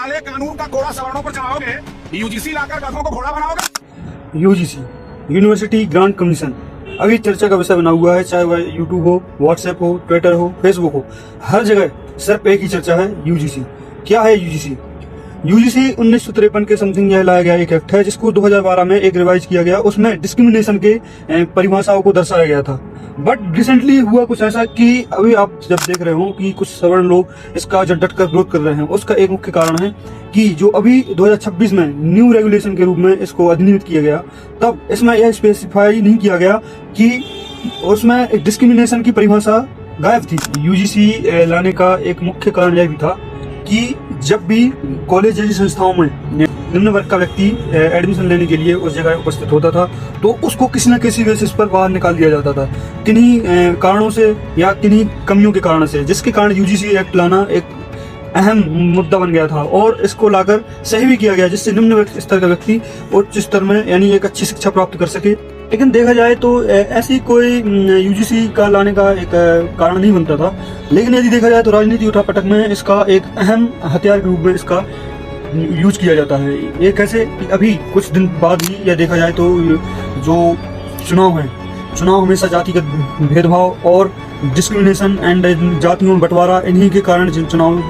काले कानून का घोड़ा सवर्णों पर चढ़ाओगे, यूजीसी लाकर गधों को घोड़ा बनाओगे। यूजीसी यूनिवर्सिटी ग्रांट कमीशन अभी चर्चा का विषय बना हुआ है, चाहे वह यूट्यूब हो, व्हाट्सएप हो, ट्विटर हो, फेसबुक हो, हर जगह सिर्फ एक ही चर्चा है, यूजीसी। क्या है यूजीसी? यूजीसी 1953 के समथिंग यह लाया गया एक एक्ट है जिसको 2012 में एक रिवाइज किया गया। उसमें डिस्क्रिमिनेशन के परिभाषाओं को दर्शाया गया था। बट रिसेंटली हुआ कुछ ऐसा कि अभी आप जब देख रहे हो कि कुछ सवर्ण लोग इसका जो डट कर विरोध कर रहे हैं, उसका एक मुख्य कारण है कि जो अभी 2026 में न्यू रेगुलेशन के रूप में इसको अधिनियमित किया गया, तब इसमें यह स्पेसिफाई नहीं किया गया कि उसमें डिस्क्रिमिनेशन की परिभाषा गायब थी। यूजीसी लाने का एक मुख्य कारण यह भी था कि जब भी कॉलेज जैसी संस्थाओं में निम्न वर्ग का व्यक्ति एडमिशन लेने के लिए उस जगह उपस्थित होता था, तो उसको किसी न किसी बेसिस पर बाहर निकाल दिया जाता था, किन्हीं कारणों से या किन्हीं कमियों के कारण से, जिसके कारण यूजीसी एक्ट लाना एक अहम मुद्दा बन गया था। और इसको लाकर सही भी किया गया जिससे निम्न स्तर का व्यक्ति उच्च स्तर में यानी एक अच्छी शिक्षा प्राप्त कर सके। लेकिन देखा जाए तो ऐसी कोई यूजीसी का लाने का एक कारण नहीं बनता था। लेकिन यदि देखा जाए तो राजनीति उठापटक में इसका एक अहम हथियार के रूप में इसका यूज किया जाता है। ये कैसे कि अभी कुछ दिन बाद ही यह देखा जाए तो जो चुनाव है, चुनाव हमेशा जातिगत भेदभाव और डिस्क्रिमिनेशन एंड जातियों में बंटवारा, इन्हीं के कारण चुनाव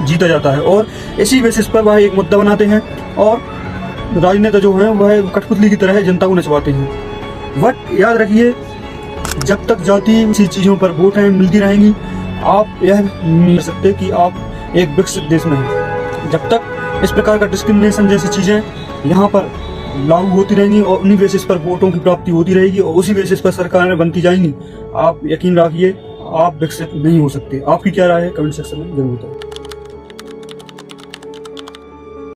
जीता जाता है और इसी बेसिस पर वह एक मुद्दा बनाते हैं और राजनेता जो हैं वह कठपुतली की तरह जनता को नचवाते हैं। बट याद रखिए, जब तक जाति इसी चीज़ों पर वोटें मिलती रहेंगी, आप यह नहीं कर सकते कि आप एक विकसित देश में हैं। जब तक इस प्रकार का डिस्क्रिमिनेशन जैसी चीज़ें यहाँ पर लागू होती रहेंगी और उन्हीं बेसिस पर वोटों की प्राप्ति होती रहेगी और उसी बेसिस पर सरकारें बनती जाएंगी, आप यकीन रखिए आप विकसित नहीं हो सकते। आपकी क्या राय है? कमेंट सेक्शन में जरूर बताएं।